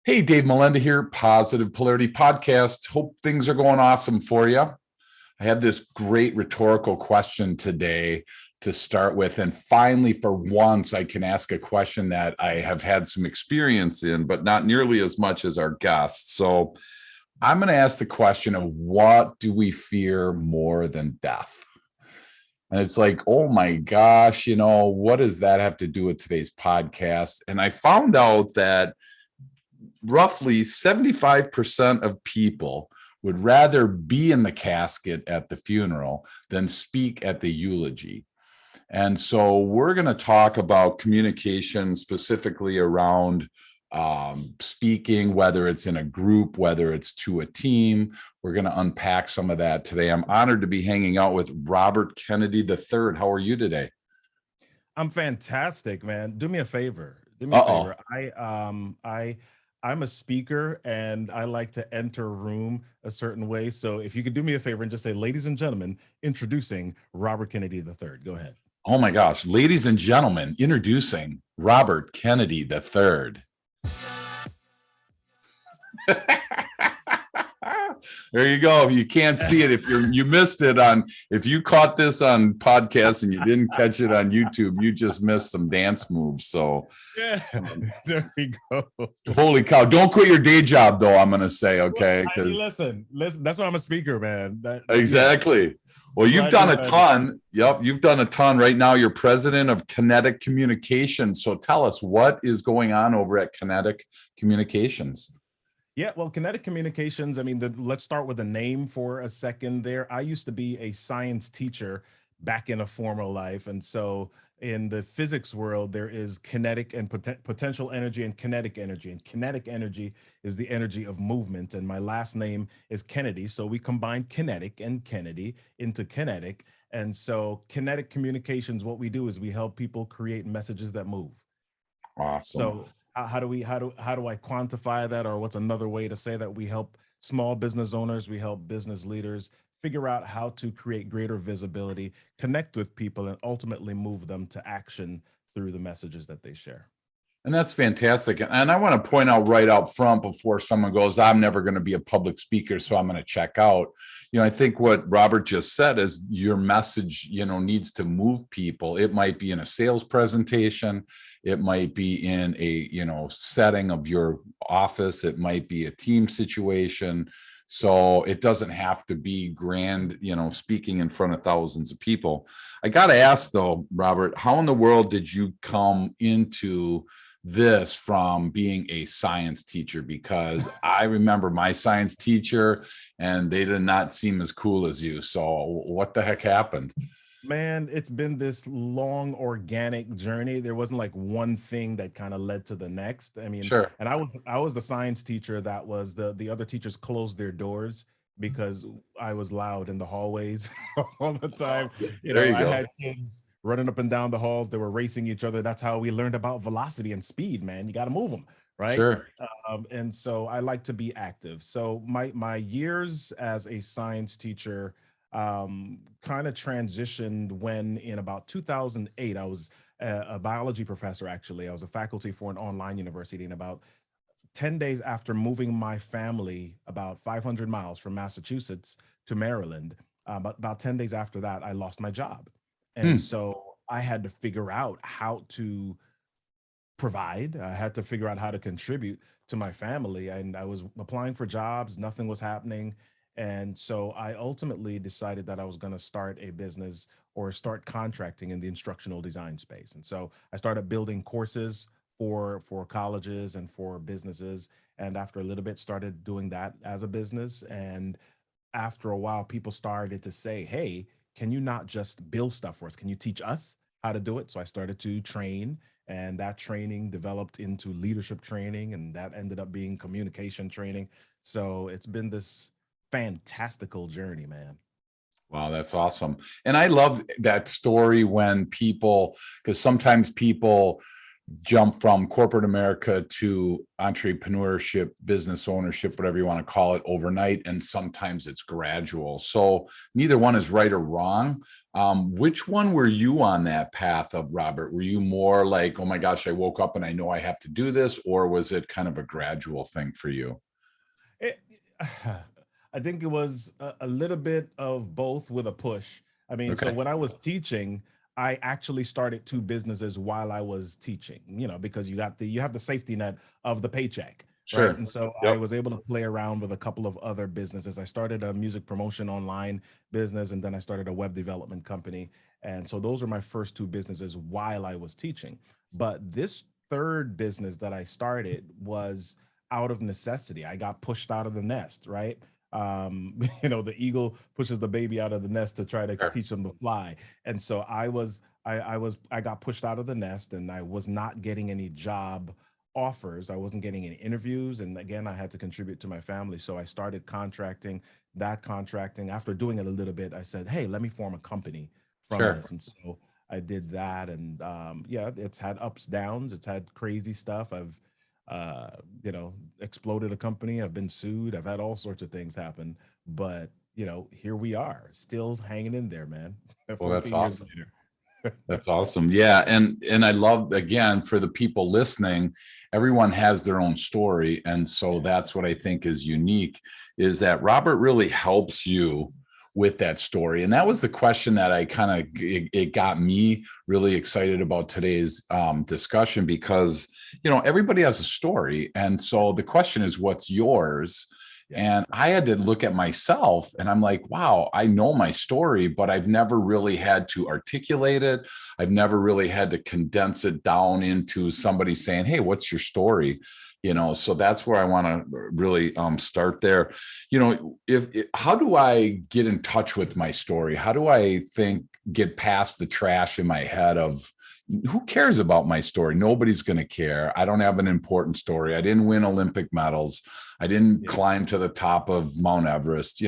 Hey, Dave Melinda here, Positive Polarity Podcast. Hope things are going awesome for you. I have this great rhetorical question today to start with. And finally, for once, I can ask a question that I have had some experience in, but not nearly as much as our guests. So I'm going to ask the question of what do we fear more than death? And it's like, oh my gosh, what does that have to do with today's podcast? And I found out that roughly 75% of people would rather be in the casket at the funeral than speak at the eulogy. And so we're going to talk about communication specifically around speaking, whether it's in a group, whether it's to a team. We're going to unpack some of that today. I'm honored to be hanging out with Robert Kennedy III. How are you today? I'm fantastic, man. Do me a favor. Do me a Uh-oh. favor. I'm a speaker and I like to enter a room a certain way. So if you could do me a favor and just say, ladies and gentlemen, introducing Robert Kennedy III. Go ahead. Oh my gosh. Ladies and gentlemen, introducing Robert Kennedy III. There you go. You can't see it you missed it if you caught this on podcast and you didn't catch it on YouTube, you just missed some dance moves. So yeah, there we go. Holy cow. Don't quit your day job though, I'm gonna say, okay? Because listen, that's why I'm a speaker, man. Exactly. Yeah. Well, you've done a ton. Yep, you've done a ton. Right now, you're president of Kinetic Communications. So tell us what is going on over at Kinetic Communications. Yeah, well, Kinetic Communications, I mean, let's start with the name for a second there. I used to be a science teacher back in a former life. And so in the physics world, there is kinetic and potential energy and kinetic energy. And kinetic energy is the energy of movement. And my last name is Kennedy. So we combine kinetic and Kennedy into kinetic. And so Kinetic Communications, what we do is we help people create messages that move. Awesome. So how do I quantify that, or what's another way to say that we help small business owners, we help business leaders figure out how to create greater visibility, connect with people, and ultimately move them to action through the messages that they share. And that's fantastic. And I want to point out right out front before someone goes, I'm never going to be a public speaker, so I'm going to check out. I think what Robert just said is your message, needs to move people. It might be in a sales presentation. It might be in a, setting of your office. It might be a team situation. So it doesn't have to be grand, speaking in front of thousands of people. I got to ask though, Robert, how in the world did you come into this from being a science teacher? Because I remember my science teacher and they did not seem as cool as you. So what the heck happened? Man, it's been this long organic journey. There wasn't like one thing that kind of led to the next. I mean, sure. And I was the science teacher that was the other teachers closed their doors because I was loud in the hallways all the time. I had kids running up and down the halls. They were racing each other. That's how we learned about velocity and speed, man. You got to move them, right? Sure. And so I like to be active. So my years as a science teacher kind of transitioned when in about 2008, I was a biology professor, actually. I was a faculty for an online university. And about 10 days after moving my family about 500 miles from Massachusetts to Maryland, about 10 days after that, I lost my job. And so I had to figure out how to provide. I had to figure out how to contribute to my family. And I was applying for jobs, nothing was happening. And so I ultimately decided that I was going to start a business or start contracting in the instructional design space. And so I started building courses for colleges and for businesses. And after a little bit, started doing that as a business. And after a while, people started to say, hey, can you not just build stuff for us? Can you teach us how to do it? So I started to train, and that training developed into leadership training, and that ended up being communication training. So it's been this fantastical journey, man. Wow, that's awesome. And I love that story when people, because sometimes people, jump from corporate America to entrepreneurship, business ownership, whatever you want to call it, overnight. And sometimes it's gradual. So neither one is right or wrong. Which one were you on that path of, Robert? Were you more like, oh my gosh, I woke up and I know I have to do this? Or was it kind of a gradual thing for you? It, I think it was a little bit of both with a push. I mean, so Okay, when I was teaching, I actually started two businesses while I was teaching, because you have the safety net of the paycheck, right? sure. And so I Yep, was able to play around with a couple of other businesses. I started a music promotion online business, and then I started a web development company. And so those were my first two businesses while I was teaching. But this third business that I started was out of necessity. I got pushed out of the nest, right? The eagle pushes the baby out of the nest to try to sure. teach them to fly. And so I got pushed out of the nest, and I was not getting any job offers. I wasn't getting any interviews. And again, I had to contribute to my family. So I started contracting. After doing it a little bit, I said, hey, let me form a company from Sure. this. And so I did that. And yeah, it's had ups, downs, it's had crazy stuff. I've uh, exploded a company. I've been sued. I've had all sorts of things happen. But, here we are, still hanging in there, man. Well, that's 14 years awesome. later. That's awesome. Yeah. And I love, again, for the people listening, everyone has their own story. And so Yeah. that's what I think is unique, is that Robert really helps you with that story. And that was the question that I kind of, it got me really excited about today's discussion, because, everybody has a story. And so the question is, what's yours? Yeah. And I had to look at myself, and I'm like, wow, I know my story, but I've never really had to articulate it. I've never really had to condense it down into somebody saying, hey, what's your story? So that's where I want to really start there. If how do I get in touch with my story? How do I get past the trash in my head of, who cares about my story? Nobody's going to care. I don't have an important story. I didn't win Olympic medals. I didn't Yeah. climb to the top of Mount Everest.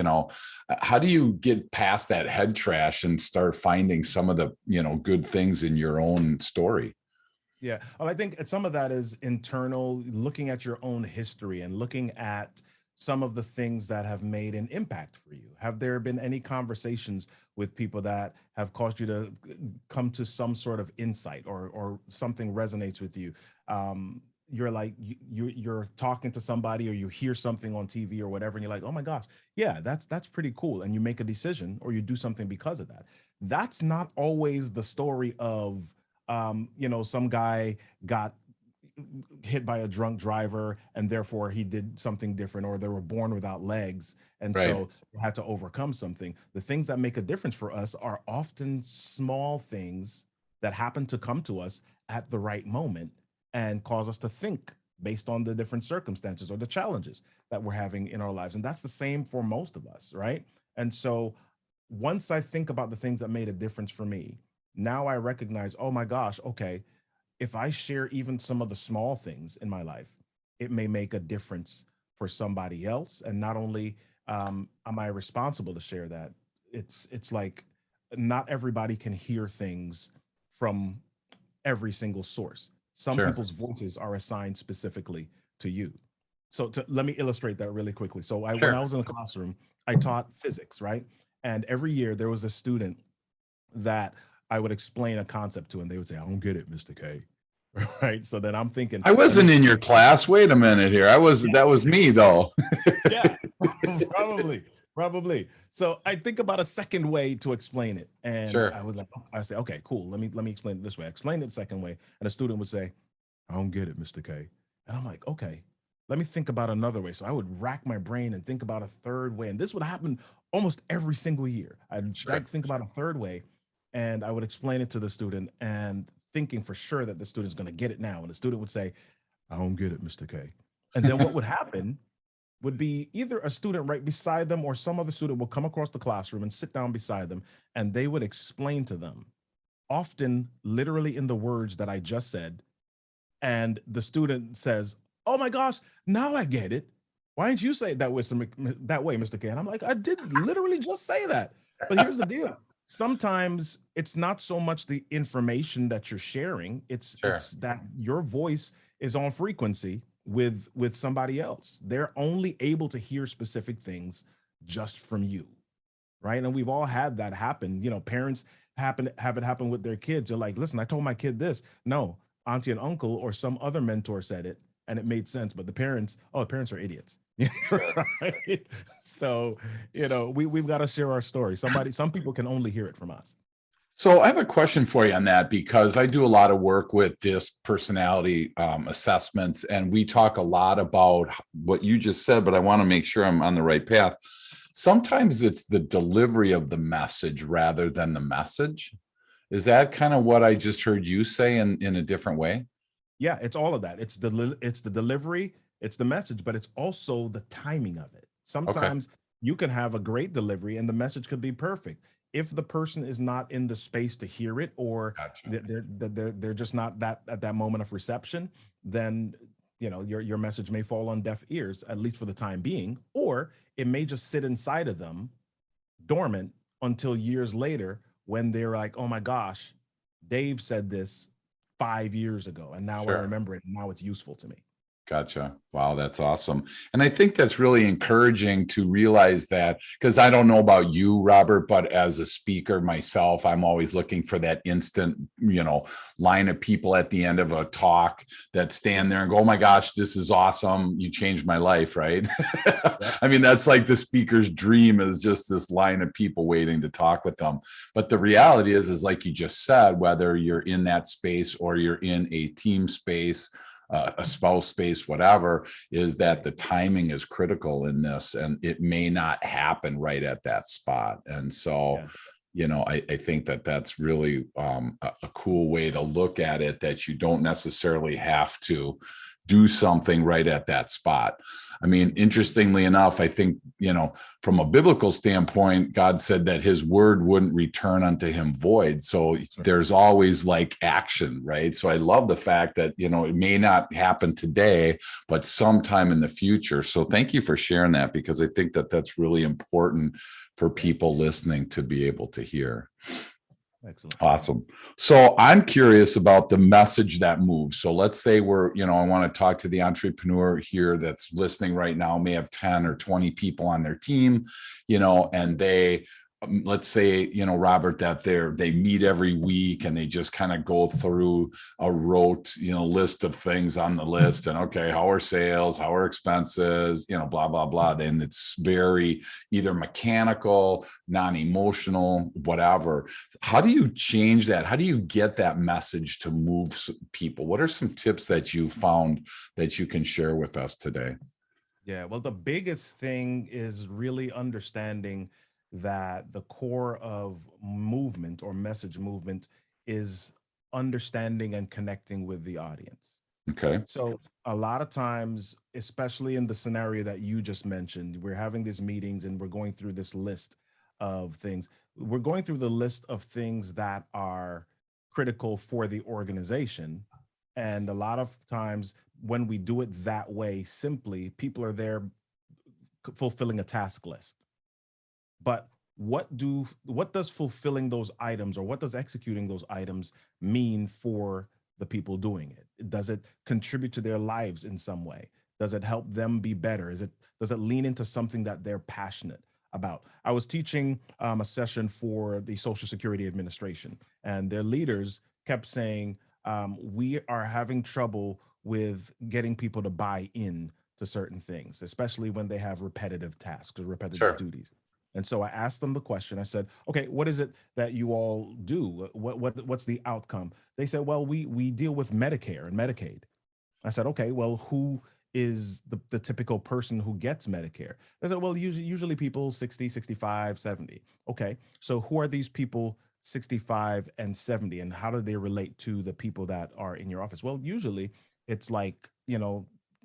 How do you get past that head trash and start finding some of the, good things in your own story? Yeah. Well, I think some of that is internal, looking at your own history and looking at some of the things that have made an impact for you. Have there been any conversations with people that have caused you to come to some sort of insight, or something resonates with you? You're like you're talking to somebody, or you hear something on TV or whatever, and you're like, oh my gosh, yeah, that's pretty cool. And you make a decision, or you do something because of that. That's not always the story of some guy got hit by a drunk driver and therefore he did something different, or they were born without legs and Right. so they had to overcome something. The things that make a difference for us are often small things that happen to come to us at the right moment and cause us to think based on the different circumstances or the challenges that we're having in our lives. And that's the same for most of us, right? And so once I think about the things that made a difference for me, now I recognize, oh my gosh, okay, if I share even some of the small things in my life, it may make a difference for somebody else. And not only am I responsible to share that, it's like not everybody can hear things from every single source. Some Sure. people's voices are assigned specifically to you. So let me illustrate that really quickly. So when I Sure. was in the classroom, I taught physics, right? And every year there was a student that I would explain a concept to, and they would say, "I don't get it, Mr. K." Right? So then I'm thinking, I let me wasn't in your explain. class. Wait a minute here. Yeah, That was me though. yeah, probably, probably. So I think about a second way to explain it, and Sure. I say, okay, cool. Let me explain it this way. I explain it the second way, and a student would say, "I don't get it, Mr. K." And I'm like, okay, let me think about another way. So I would rack my brain and think about a third way, and this would happen almost every single year. I'd Sure. think about a third way, and I would explain it to the student, and thinking for sure that the student's going to get it now. And the student would say, "I don't get it, Mr. K." And then what would happen would be either a student right beside them, or some other student will come across the classroom and sit down beside them, and they would explain to them, often literally in the words that I just said. And the student says, "Oh my gosh, now I get it. Why didn't you say it that way, Mr. K?" And I'm like, "I did literally just say that. But here's the deal. sometimes it's not so much the information that you're sharing, Sure. it's that your voice is on frequency with somebody else. They're only able to hear specific things just from you, right? And we've all had that happen. Parents have it happen with their kids. They're like, listen, I told my kid this. No, auntie and uncle or some other mentor said it and it made sense. But the parents, oh, the parents are idiots. Sure. Right? So, we've got to share our story. Some people can only hear it from us. So I have a question for you on that because I do a lot of work with DISC personality assessments, and we talk a lot about what you just said, but I want to make sure I'm on the right path. Sometimes it's the delivery of the message rather than the message. Is that kind of what I just heard you say in a different way? Yeah, it's all of that. It's the delivery, it's the message, but it's also the timing of it. Okay, Sometimes you can have a great delivery and the message could be perfect. If the person is not in the space to hear it, or gotcha. they're just not that at that moment of reception, then your message may fall on deaf ears, at least for the time being, or it may just sit inside of them dormant until years later when they're like, oh my gosh, Dave said this 5 years ago, and now I Sure. remember it. And now it's useful to me. Gotcha. Wow, that's awesome. And I think that's really encouraging to realize that, because I don't know about you, Robert, but as a speaker myself, I'm always looking for that instant, line of people at the end of a talk that stand there and go, oh my gosh, this is awesome. You changed my life, right? Yep. I mean, that's like the speaker's dream, is just this line of people waiting to talk with them. But the reality is like you just said, whether you're in that space or you're in a team space, a spouse space, whatever, is that the timing is critical in this, and it may not happen right at that spot. And so, Yeah. I think that that's really a cool way to look at it, that you don't necessarily have to do something right at that spot. I mean, interestingly enough, I think, from a biblical standpoint, God said that his word wouldn't return unto him void. So Sure. there's always like action, right? So I love the fact that, it may not happen today, but sometime in the future. So thank you for sharing that, because I think that that's really important for Yeah. people listening to be able to hear. Excellent. Awesome. So I'm curious about the message that moves. So let's say I want to talk to the entrepreneur here that's listening right now, may have 10 or 20 people on their team, and they, let's say, Robert, that they meet every week and they just kind of go through a rote, list of things on the list, and okay, how are sales, how are expenses, blah, blah, blah. Then it's very either mechanical, non-emotional, whatever. How do you change that? How do you get that message to move people? What are some tips that you found that you can share with us today? Yeah. Well, the biggest thing is really understanding that the core of movement or message movement is understanding and connecting with the audience. Okay. So a lot of times, especially in the scenario that you just mentioned, we're having these meetings and we're going through this list of things. We're going through the list of things that are critical for the organization. And a lot of times when we do it that way, simply, people are there fulfilling a task list. But what does fulfilling those items, or what does executing those items mean for the people doing it? Does it contribute to their lives in some way? Does it help them be better? Does it lean into something that they're passionate about? I was teaching a session for the Social Security Administration, and their leaders kept saying, we are having trouble with getting people to buy in to certain things, especially when they have repetitive tasks or repetitive Sure. duties. And so I asked them the question. I said, "Okay, what is it that you all do? What's the outcome?" They said, "Well, we deal with Medicare and Medicaid." I said, "Okay, well, who is the typical person who gets Medicare?" They said, "Well, usually people 60, 65, 70." Okay, so who are these people 65 and 70, and how do they relate to the people that are in your office? Well, usually it's like,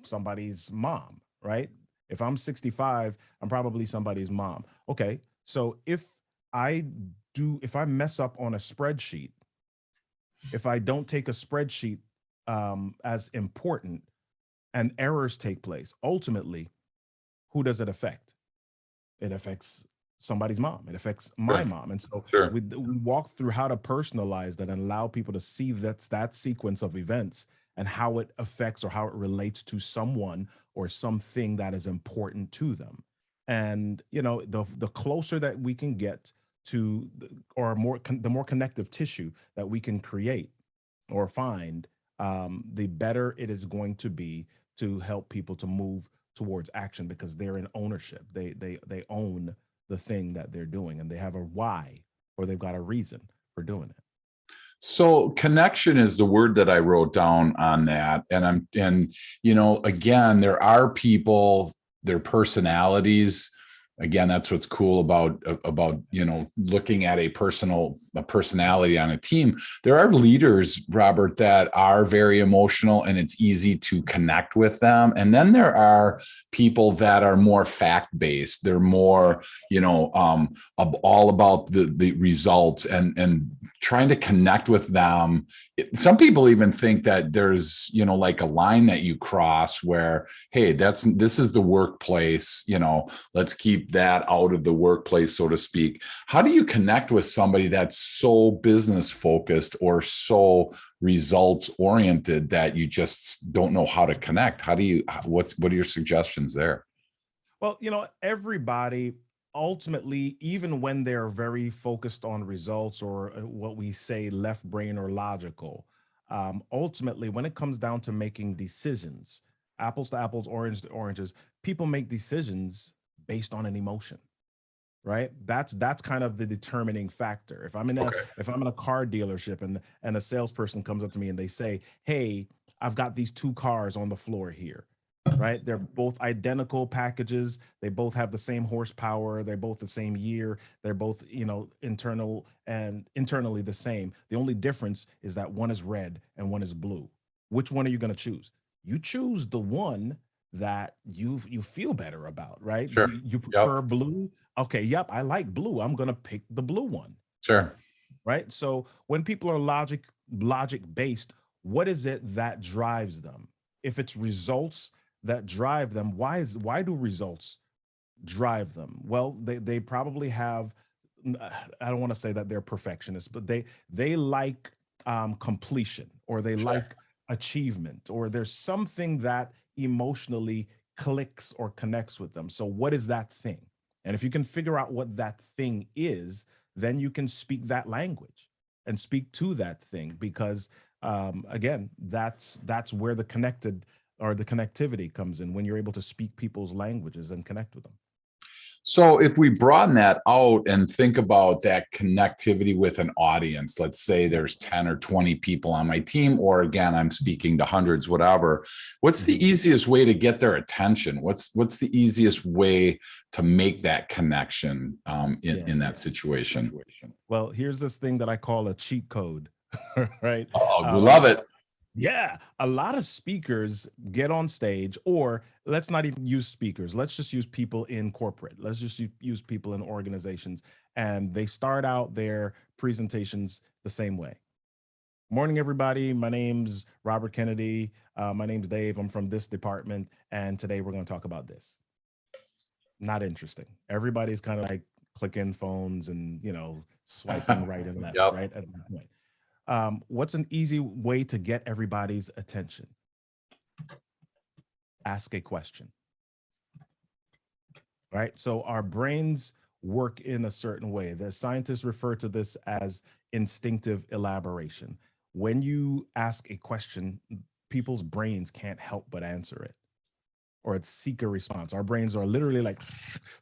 somebody's mom, right? If I'm 65, I'm probably somebody's mom. Okay, so I if I mess up on a spreadsheet, if I don't take a spreadsheet as important, and errors take place, ultimately, who does it affect? It affects somebody's mom. It affects my Sure. mom. And so Sure. we walk through how to personalize that and allow people to see that sequence of events and how it affects or how it relates to someone or something that is important to them. And the closer that we can get to or the more connective tissue that we can create or find, the better it is going to be to help people to move towards action because they're in ownership. They own the thing that they're doing and they have a why or they've got a reason for doing it. So connection is the word that I wrote down on that. And again, there are people, their personalities. Again, that's what's cool about looking at a personality on a team. There are leaders, Robert, that are very emotional and it's easy to connect with them. And then there are people that are more fact-based. They're more, all about the results and trying to connect with them. Some people even think that there's, like a line that you cross where, hey, this is the workplace, let's keep that out of the workplace, so to speak. How do you connect with somebody that's so business focused or so results oriented that you just don't know how to connect? What are your suggestions there? Well, everybody ultimately, even when they're very focused on results or what we say left brain or logical, ultimately, when it comes down to making decisions, apples to apples, orange to oranges, people make decisions based on an emotion, right? That's kind of the determining factor. Okay. If I'm in a car dealership and a salesperson comes up to me and they say, "Hey, I've got these two cars on the floor here." Right? They're both identical packages. They both have the same horsepower. They're both the same year. They're both, internally the same. The only difference is that one is red and one is blue. Which one are you going to choose? You choose the one that you feel better about, right? Sure. You Yep. prefer blue. Okay, yep, I like blue. I'm going to pick the blue one, Sure. right? So when people are logic based, what is it that drives them? If it's results that drive them, why do results drive them? Well, they probably have, I don't want to say that they're perfectionists, but they like completion, or they Sure. like achievement, or there's something that emotionally clicks or connects with them. So what is that thing? And if you can figure out what that thing is, then you can speak that language and speak to that thing, because again, that's where the connected or the connectivity comes in, when you're able to speak people's languages and connect with them. So if we broaden that out and think about that connectivity with an audience, let's say there's 10 or 20 people on my team, or again, I'm speaking to hundreds, whatever. What's the Mhm. easiest way to get their attention? What's the easiest way to make that connection Yeah. in that situation? Well, here's this thing that I call a cheat code, right? Oh, we Um, love it. Yeah, a lot of speakers get on stage, or let's not even use speakers. Let's just use people in corporate. Let's just use people in organizations. And they start out their presentations the same way. Morning, everybody. My name's Robert Kennedy. My name's Dave. I'm from this department. And today we're going to talk about this. Not interesting. Everybody's kind of like clicking phones and, swiping right and left, Yep. right? At that point. What's an easy way to get everybody's attention? Ask a question, right? So our brains work in a certain way. The scientists refer to this as instinctive elaboration. When you ask a question, people's brains can't help but answer it, or seek a response. Our brains are literally like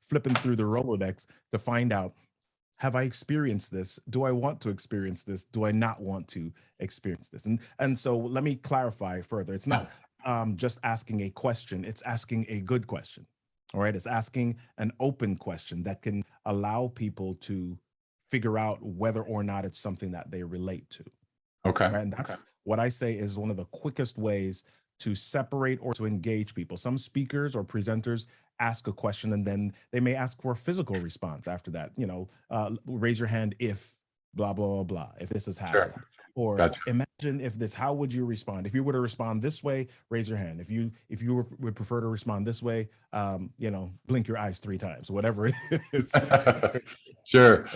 flipping through the Rolodex to find out, have I experienced this? Do I want to experience this? Do I not want to experience this? And so let me clarify further. It's not just asking a question, it's asking a good question. All right. It's asking an open question that can allow people to figure out whether or not it's something that they relate to. Okay. Right. And that's what I say is one of the quickest ways to separate or to engage people. Some speakers or presenters ask a question and then they may ask for a physical response after that. Raise your hand if blah, blah, blah, blah, if this has Sure. happened. Or Gotcha. imagine if this, how would you respond? If you were to respond this way, raise your hand. Would prefer to respond this way, blink your eyes 3 times, whatever it is. Sure.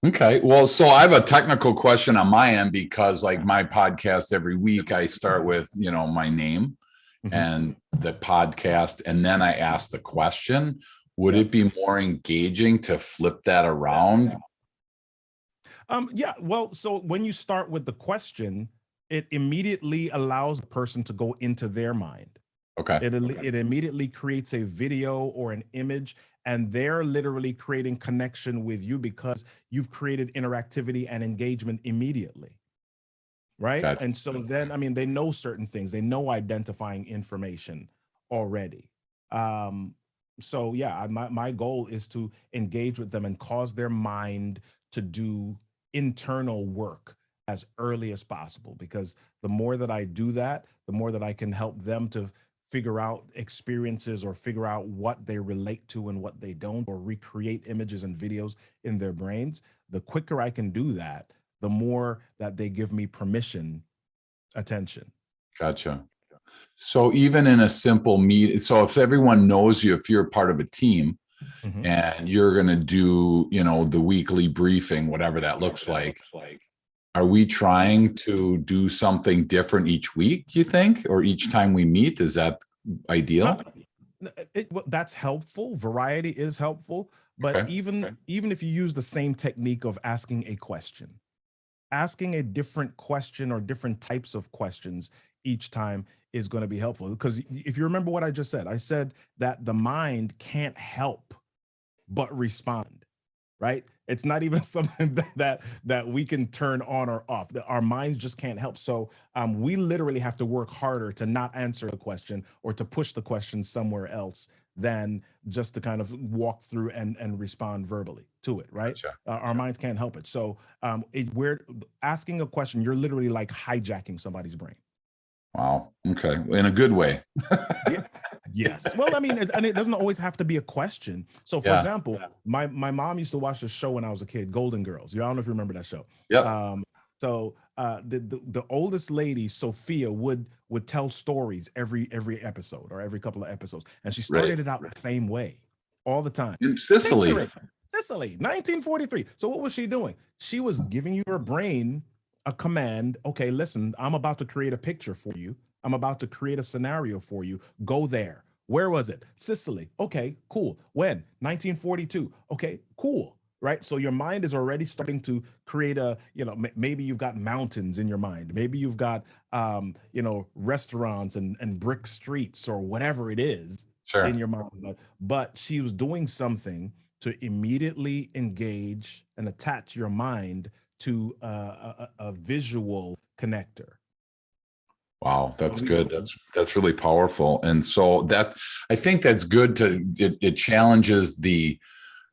Okay. Well, so I have a technical question on my end because, like my podcast, every week I start with, my name Mhm. and the podcast, and then I ask the question. Would Yep. it be more engaging to flip that around? Yeah. Well, so when you start with the question, it immediately allows the person to go into their mind. Okay. It immediately creates a video or an image, and they're literally creating connection with you because you've created interactivity and engagement immediately. Right. Gotcha. And so then, I mean, they know certain things, they know identifying information already. Um, so yeah, my goal is to engage with them and cause their mind to do internal work as early as possible, because the more that I do that, the more that I can help them to figure out experiences or figure out what they relate to and what they don't, or recreate images and videos in their brains. The quicker I can do that, the more that they give me permission, attention. Gotcha. So even in a simple meet, so if everyone knows you, if you're part of a team Mhm. and you're going to do, the weekly briefing, whatever that looks like, are we trying to do something different each week, you think, or each time we meet? Is that Uh, ideal? well, that's helpful. Variety is helpful, but Okay. even if you use the same technique of asking a question, asking a different question or different types of questions each time is going to be helpful. Because if you remember what I said that the mind can't help but respond, right? It's not even something that we can turn on or off. Our minds just can't help. So we literally have to work harder to not answer the question or to push the question somewhere else than just to kind of walk through and respond verbally to it, right? Gotcha. Our minds can't help it. So we're asking a question. You're literally like hijacking somebody's brain. Wow. Okay. In a good way. Yeah. Yes. Well, I mean, and it doesn't always have to be a question. So, for Yeah. example, my mom used to watch this show when I was a kid, Golden Girls. I don't know if you remember that show. Yep. The oldest lady, Sophia, would tell stories every episode or every couple of episodes, and she Right. started it out the same way all the time. In Sicily. Sicily, 1943. So what was she doing? She was giving your brain a command. Okay, listen, I'm about to create a picture for you. I'm about to create a scenario for you. Go there. Where was it? Sicily. Okay, cool. When? 1942. Okay, cool. Right. So your mind is already starting to create maybe you've got mountains in your mind. Maybe you've got, restaurants and brick streets or whatever it is in Sure. your mind. But she was doing something to immediately engage and attach your mind to a visual connector. Wow, that's good. That's really powerful. And so that I think that's good it challenges the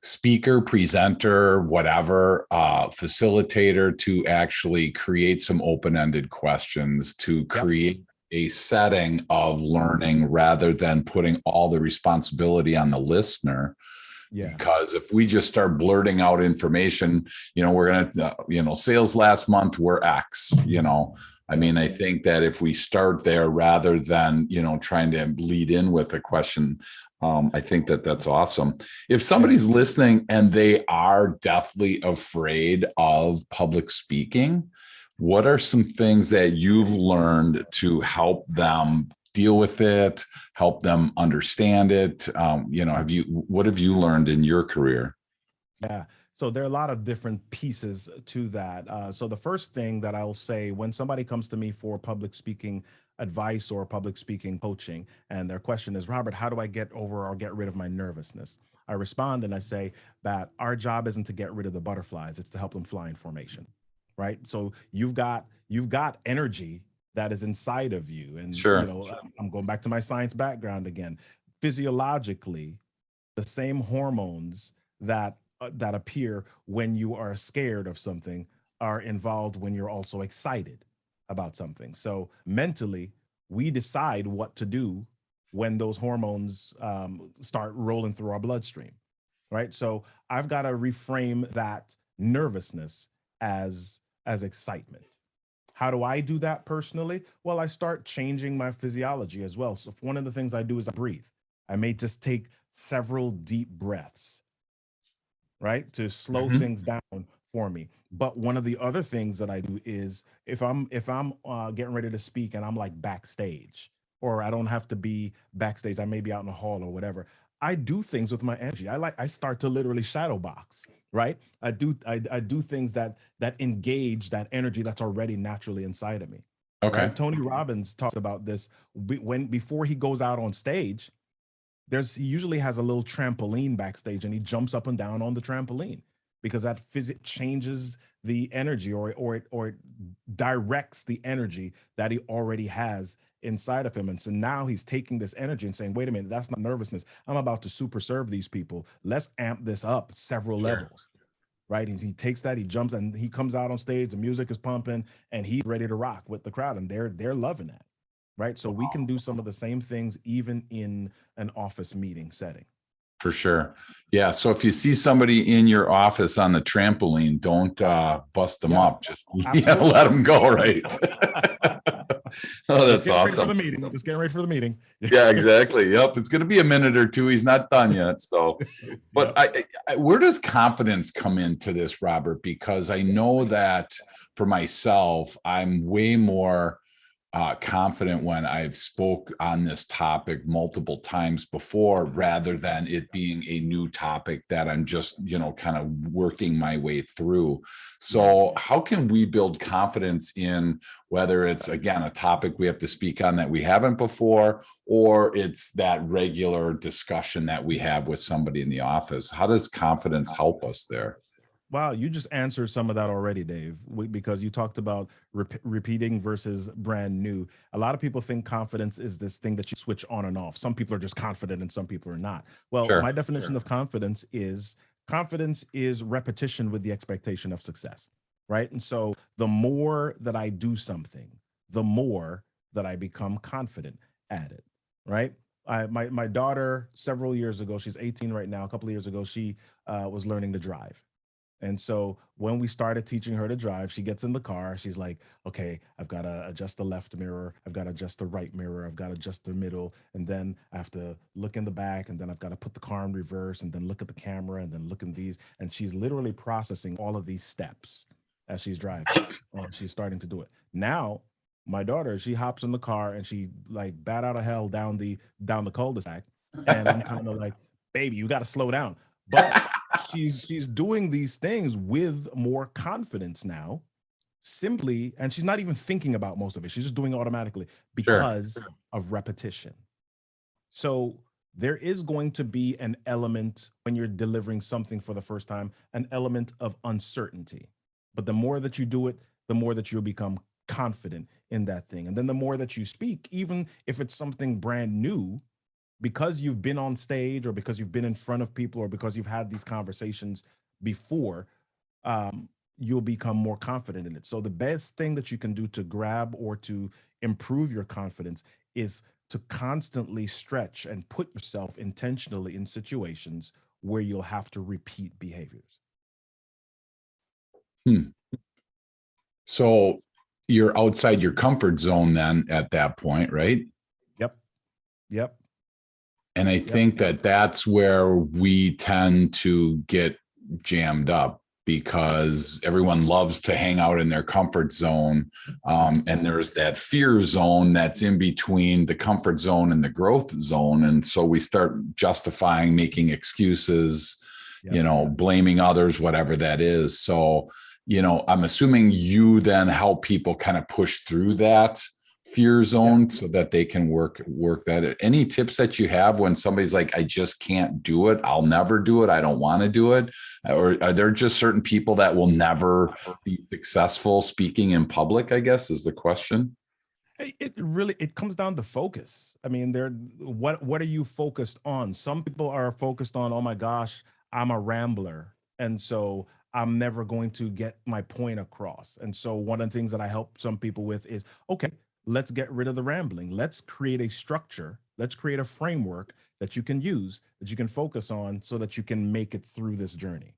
speaker, presenter, whatever, facilitator to actually create some open-ended questions to Yep. create a setting of learning rather than putting all the responsibility on the listener. Yeah. Because if we just start blurting out information, we're going to, sales last month were X, I mean, I think that if we start there rather than, trying to lead in with a question, I think that that's awesome. If somebody's listening and they are deathly afraid of public speaking, what are some things that you've learned to help them deal with it, help them understand it? What have you learned in your career? Yeah. So there are a lot of different pieces to that. So the first thing that I'll say when somebody comes to me for public speaking advice or public speaking coaching, and their question is, Robert, how do I get over or get rid of my nervousness? I respond and I say that our job isn't to get rid of the butterflies; it's to help them fly in formation. Right. So you've got energy that is inside of you, and Sure. I'm going back to my science background again. Physiologically, the same hormones that appear when you are scared of something are involved when you're also excited about something. So mentally, we decide what to do when those hormones start rolling through our bloodstream, right? So I've got to reframe that nervousness as excitement. How do I do that personally? Well, I start changing my physiology as well. So one of the things I do is I breathe. I may just take several deep breaths, right, to slow Mhm. things down for me. But one of the other things that I do is if I'm getting ready to speak and I'm like backstage, or I don't have to be backstage, I may be out in the hall or whatever. I do things with my energy. I start to literally shadow box, right? I do things that engage that energy that's already naturally inside of me, Okay. right? Tony Robbins talks about this when before he goes out on stage. He usually has a little trampoline backstage and he jumps up and down on the trampoline because that physic changes the energy, or it directs the energy that he already has inside of him. And so now he's taking this energy and saying, wait a minute, that's not nervousness, I'm about to super serve these people, let's amp this up several Sure. levels, right? He takes that, he jumps, and he comes out on stage, the music is pumping, and he's ready to rock with the crowd, and they're loving that, right? So we can do some of the same things even in an office meeting setting. For sure. Yeah. So if you see somebody in your office on the trampoline, don't bust them Yeah, up. Just absolutely. let them go. Right. Oh, Just that's getting ready for the awesome. meeting. Just getting ready for the meeting. Yeah, exactly. Yep. It's going to be a minute or two. He's not done yet. So, but Yep. where does confidence come into this, Robert? Because I know that for myself, I'm way more confident when I've spoke on this topic multiple times before, rather than it being a new topic that I'm just, kind of working my way through. Yeah. So how can we build confidence in whether it's, again, a topic we have to speak on that we haven't before, or it's that regular discussion that we have with somebody in the office? How does confidence help us there? Wow, you just answered some of that already, Dave, because you talked about repeating versus brand new. A lot of people think confidence is this thing that you switch on and off. Some people are just confident and some people are not. Well, my Sure. definition of confidence is repetition with the expectation of success, right? And so the more that I do something, the more that I become confident at it, right? My daughter, several years ago, she's 18 right now. A couple of years ago, she was learning to drive. And so when we started teaching her to drive, she gets in the car. She's like, okay, I've got to adjust the left mirror. I've got to adjust the right mirror. I've got to adjust the middle. And then I have to look in the back. And then I've got to put the car in reverse and then look at the camera and then look in these. And she's literally processing all of these steps as she's driving. And she's starting to do it. Now, my daughter, she hops in the car and she like bat out of hell down the cul-de-sac. And I'm kind of like, baby, you got to slow down. But she's doing these things with more confidence now, simply, and she's not even thinking about most of it, she's just doing it automatically Sure. because of repetition. So there is going to be an element when you're delivering something for the first time, an element of uncertainty, but the more that you do it, the more that you'll become confident in that thing, and then the more that you speak, even if it's something brand new, because you've been on stage or because you've been in front of people or because you've had these conversations before, you'll become more confident in it. So the best thing that you can do to grab or to improve your confidence is to constantly stretch and put yourself intentionally in situations where you'll have to repeat behaviors. Hmm. So you're outside your comfort zone then at that point, right? Yep. Yep. And I Yep. think that that's where we tend to get jammed up, because everyone loves to hang out in their comfort zone. And there's that fear zone that's in between the comfort zone and the growth zone. And so we start justifying, making excuses, Yep. blaming others, whatever that is. So, I'm assuming you then help people kind of push through that fear Yep. zone so that they can work that. Any tips that you have when somebody's like, I just can't do it, I'll never do it, I don't want to do it? Or are there just certain people that will never be successful speaking in public, I guess is the question. It really, it comes down to focus. I mean, what are you focused on? Some people are focused on, oh my gosh, I'm a rambler, and so I'm never going to get my point across. And so one of the things that I help some people with is, okay, let's get rid of the rambling. Let's create a structure. Let's create a framework that you can use, that you can focus on, so that you can make it through this journey.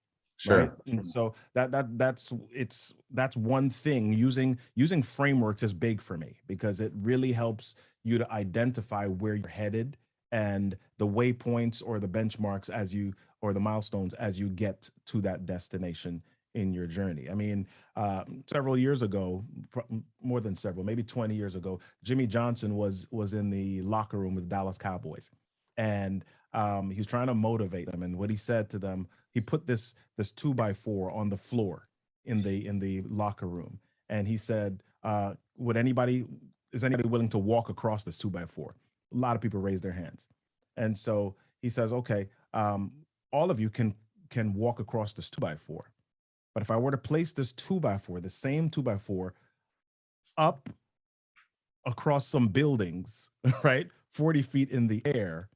right? Sure. And so that's one thing. Using frameworks is big for me because it really helps you to identify where you're headed and the waypoints or the benchmarks as you or the milestones as you get to that destination in your journey. I mean, several years ago, more than several, maybe 20 years ago, Jimmy Johnson was in the locker room with Dallas Cowboys, and he was trying to motivate them. And what he said to them, he put this 2x4 on the floor in the locker room, and he said, "Would anybody is anybody willing to walk across this 2x4?" A lot of people raised their hands, and so he says, "Okay, all of you can walk across this 2x4, but if I were to place this 2x4, the same 2x4, up across some buildings, right, 40 feet in the air,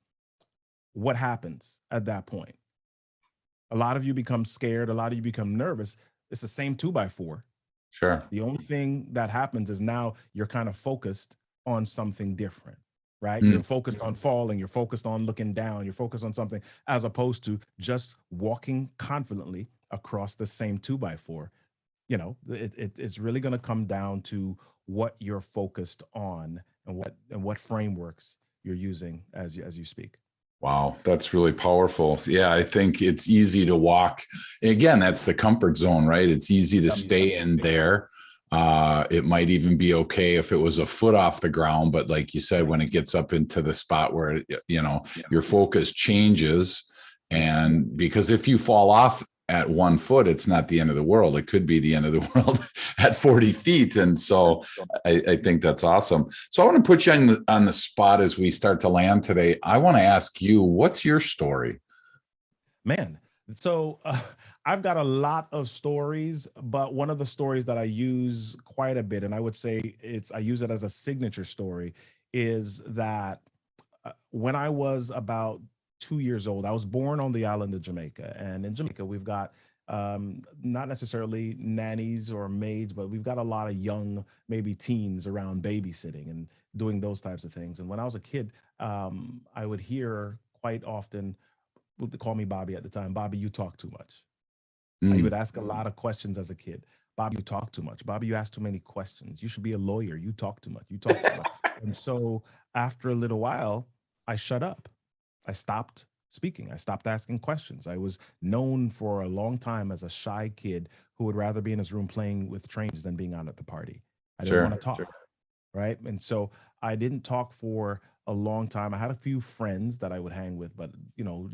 what happens at that point?" A lot of you become scared. A lot of you become nervous. It's the same 2x4. Sure. The only thing that happens is now you're kind of focused on something different, right? You're Mm. focused on falling. You're focused on looking down. You're focused on something as opposed to just walking confidently across the same 2x4. It's really going to come down to what you're focused on and what frameworks you're using as you speak. Wow, that's really powerful. Yeah, I think it's easy to walk. Again, that's the comfort zone, right? It's easy to stay in there. It might even be okay if it was a foot off the ground, but like you said, when it gets up into the spot where your focus changes, and because if you fall off at 1 foot, it's not the end of the world. It could be the end of the world at 40 feet. And so I think that's awesome. So I want to put you on the spot as we start to land today. I want to ask you, what's your story? Man, so I've got a lot of stories, but one of the stories that I use quite a bit, and I would say I use it as a signature story, is that when I was about 2 years old, I was born on the island of Jamaica. And in Jamaica, we've got not necessarily nannies or maids, but we've got a lot of young, maybe teens around babysitting and doing those types of things. And when I was a kid, I would hear quite often, would call me Bobby at the time, "Bobby, you talk too much." I Mm, would ask a lot of questions as a kid. "Bobby, you talk too much. Bobby, you ask too many questions. You should be a lawyer. You talk too much. You talk too much." And so after a little while, I shut up. I stopped speaking. I stopped asking questions. I was known for a long time as a shy kid who would rather be in his room playing with trains than being out at the party. I didn't want sure. to talk, right? And so I didn't talk for a long time. I had a few friends that I would hang with, but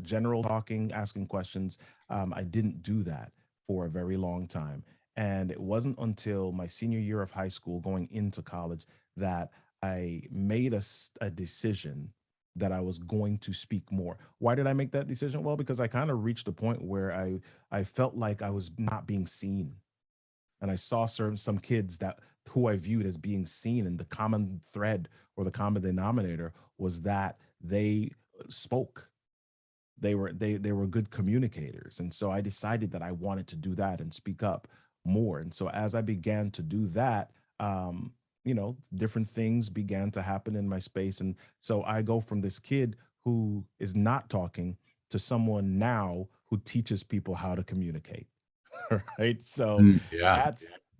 general talking, asking questions, I didn't do that for a very long time. And it wasn't until my senior year of high school, going into college, that I made a decision that I was going to speak more. Why did I make that decision? Well, because I kind of reached a point where I felt like I was not being seen, and I saw some kids that who I viewed as being seen, and the common thread or the common denominator was that they spoke. They were good communicators, and so I decided that I wanted to do that and speak up more. And so as I began to do that, different things began to happen in my space, and so I go from this kid who is not talking to someone now who teaches people how to communicate. Right? So Mm, yeah.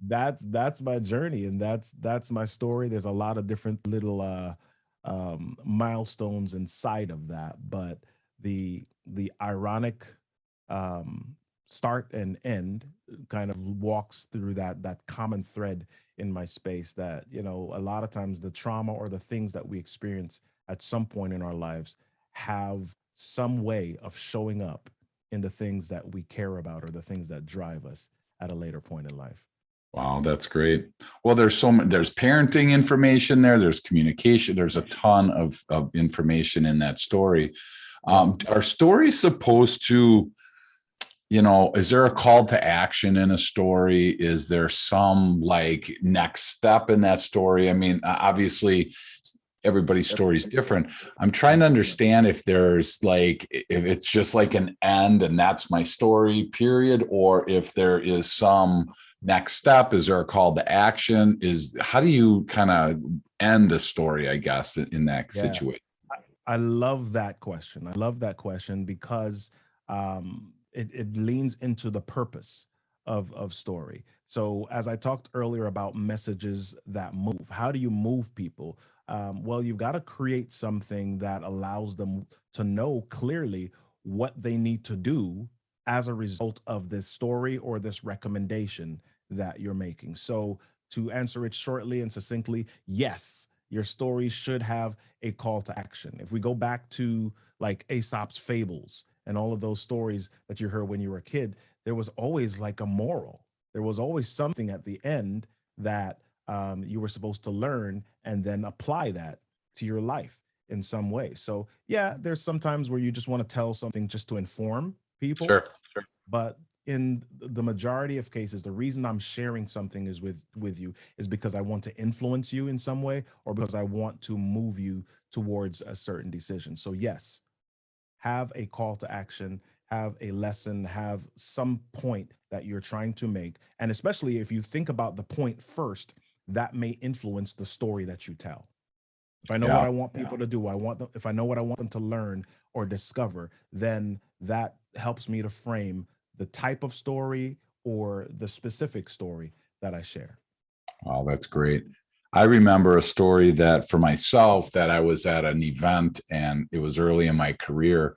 that's my journey, and that's my story. There's a lot of different little milestones inside of that, but the ironic um, start and end kind of walks through that common thread in my space, that a lot of times the trauma or the things that we experience at some point in our lives have some way of showing up in the things that we care about or the things that drive us at a later point in life. Wow, that's great. Well, there's parenting information there, there's communication, there's a ton of information in that story. Yeah. Are stories supposed to, is there a call to action in a story? Is there some like next step in that story? I mean, obviously everybody's story is different. I'm trying to understand if there's like, if it's just like an end and that's my story, period, or if there is some next step. Is there a call to action? How do you kind of end a story, I guess, in that Yeah. situation? I love that question. I love that question because it leans into the purpose of story. So as I talked earlier about messages that move, how do you move people? Well, you've got to create something that allows them to know clearly what they need to do as a result of this story or this recommendation that you're making. So to answer it shortly and succinctly, yes, your story should have a call to action. If we go back to like Aesop's fables and all of those stories that you heard when you were a kid, there was always like a moral. There was always something at the end that you were supposed to learn and then apply that to your life in some way. So yeah, there's sometimes where you just want to tell something just to inform people, Sure. but in the majority of cases, the reason I'm sharing something is with you is because I want to influence you in some way, or because I want to move you towards a certain decision. So yes, have a call to action, have a lesson, have some point that you're trying to make. And especially if you think about the point first, that may influence the story that you tell. If I know what Yeah. I want people to do, I want them, if I know what I want them to learn or discover, then that helps me to frame the type of story or the specific story that I share. Oh, that's great. I remember a story that for myself that I was at an event and it was early in my career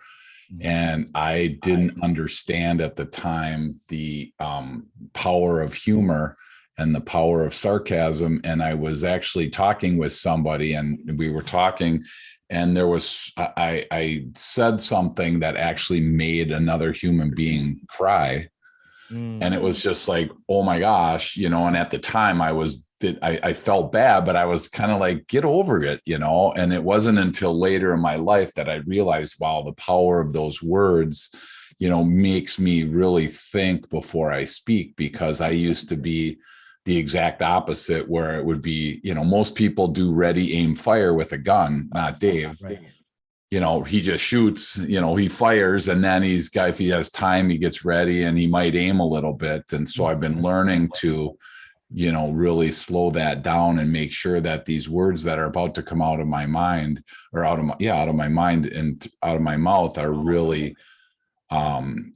and I didn't understand at the time the power of humor and the power of sarcasm. And I was actually talking with somebody and we were talking and there was, I said something that actually made another human being cry. And it was just like, oh my gosh, and at the time I felt bad, but I was kind of like, get over it, and it wasn't until later in my life that I realized, wow, the power of those words, makes me really think before I speak, because I used to be the exact opposite, where it would be, most people do ready, aim, fire with a gun, not Dave. Right. He just shoots, he fires, and then if he has time, he gets ready and he might aim a little bit. And so I've been learning to, really slow that down and make sure that these words that are about to come out of my mind or out of my mind and out of my mouth are really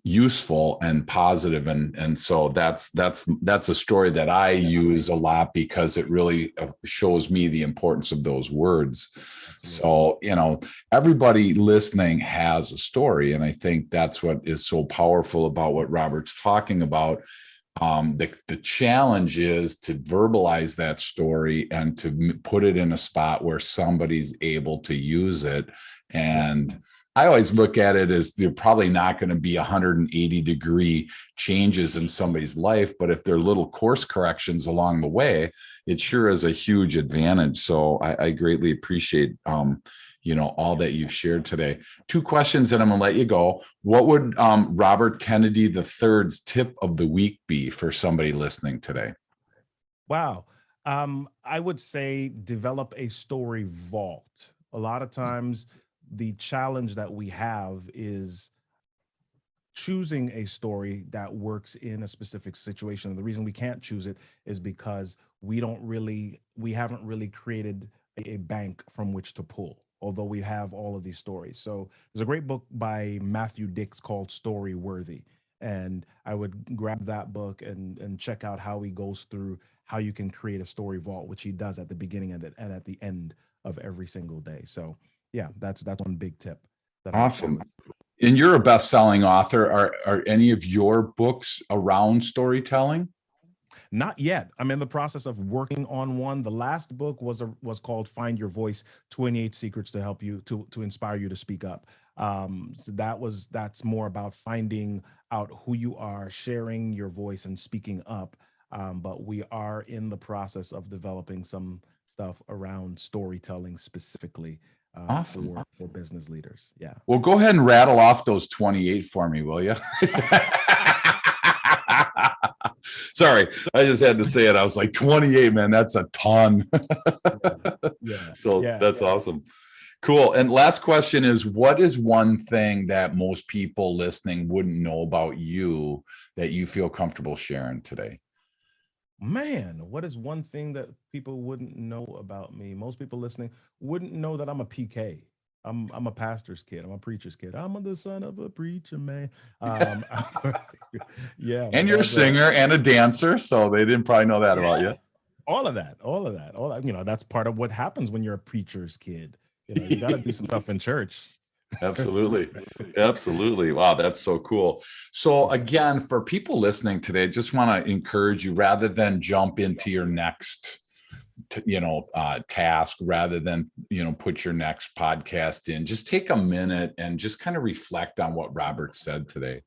useful and positive. And so that's a story that I use a lot because it really shows me the importance of those words. So, everybody listening has a story. And I think that's what is so powerful about what Robert's talking about. The challenge is to verbalize that story and to put it in a spot where somebody's able to use it. And I always look at it as they're probably not going to be 180-degree changes in somebody's life, but if they're little course corrections along the way, it sure is a huge advantage. So I greatly appreciate, all that you've shared today. 2 questions and I'm going to let you go. What would Robert Kennedy III's tip of the week be for somebody listening today? Wow. I would say develop a story vault. A lot of times, the challenge that we have is choosing a story that works in a specific situation. And the reason we can't choose it is because we haven't really created a bank from which to pull, although we have all of these stories. So there's a great book by Matthew Dix called Story Worthy. And I would grab that book and check out how he goes through how you can create a story vault, which he does at the beginning and at the end of every single day. So yeah, that's one big tip that I would share. Awesome. And you're a best-selling author. Are any of your books around storytelling? Not yet. I'm in the process of working on one. The last book was called Find Your Voice: 28 Secrets to Help You to Inspire You to Speak Up. So that's more about finding out who you are, sharing your voice and speaking up. But we are in the process of developing some stuff around storytelling specifically Awesome. for business leaders. Yeah. Well, go ahead and rattle off those 28 for me, will you? Sorry, I just had to say it. I was like, 28, man, that's a ton. Yeah. So Yeah. that's awesome. Cool. And last question is, what is one thing that most people listening wouldn't know about you that you feel comfortable sharing today? Man, what is one thing that people wouldn't know about me? Most people listening wouldn't know that I'm a PK. I'm a pastor's kid. I'm a preacher's kid. I'm the son of a preacher man. Um, yeah, my And you're a dad's singer and a dancer, so they didn't probably know that about yeah, you. all that. That's part of what happens when you're a preacher's kid. You got to do some stuff in church. Absolutely. Absolutely. Wow, that's so cool. So again, for people listening today, just want to encourage you, rather than jump into your next task, rather than put your next podcast in, just take a minute and just kind of reflect on what Robert said today.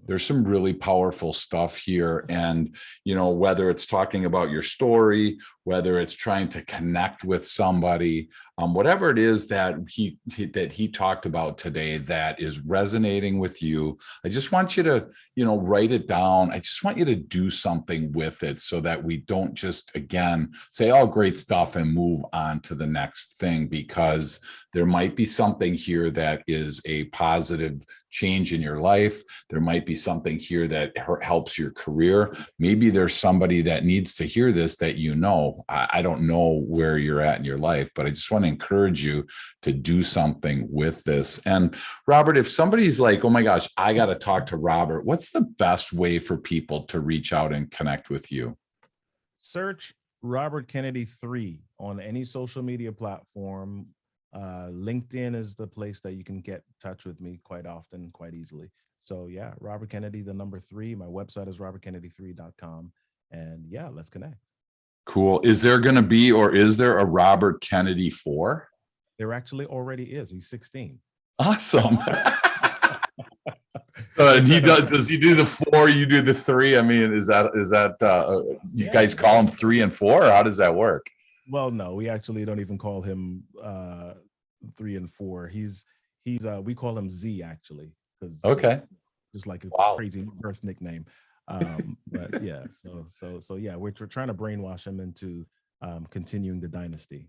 There's some really powerful stuff here. And, whether it's talking about your story, whether it's trying to connect with somebody, whatever it is that he talked about today that is resonating with you, I just want you to, write it down. I just want you to do something with it so that we don't just, again, say, oh, great stuff and move on to the next thing, because there might be something here that is a positive change in your life. There might be something here that helps your career. Maybe there's somebody that needs to hear this that I don't know where you're at in your life, but I just want to encourage you to do something with this. And Robert, if somebody's like, oh my gosh, I got to talk to Robert, what's the best way for people to reach out and connect with you? Search Robert Kennedy 3 on any social media platform. LinkedIn is the place that you can get in touch with me quite often, quite easily. So yeah, Robert Kennedy, the number 3. My website is robertkennedy3.com. And yeah, let's connect. Cool. Is there going to be, or is there a Robert Kennedy 4? There actually already is. He's 16. Awesome. And does he do the 4? You do the 3? I mean, is that you guys call him 3 and 4, or how does that work? Well, no, we actually don't even call him 3 and 4. He's we call him Z, actually, because just like a crazy birth nickname. But yeah, so yeah, we're trying to brainwash him into continuing the dynasty.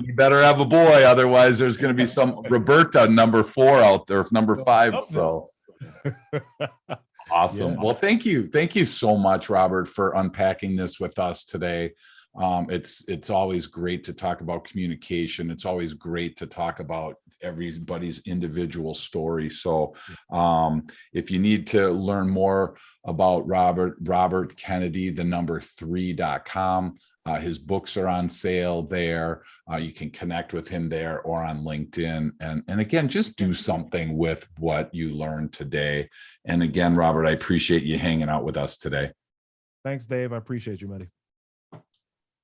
You better have a boy, otherwise there's going to be some Roberta number 4 out there, number 5. So awesome. Yeah. Well, thank you so much, Robert, for unpacking this with us today. It's always great to talk about communication. It's always great to talk about everybody's individual story. So if you need to learn more about Robert Kennedy, the number 3.com, his books are on sale there. You can connect with him there or on LinkedIn. And again, just do something with what you learned today. And again, Robert, I appreciate you hanging out with us today. Thanks, Dave. I appreciate you, buddy.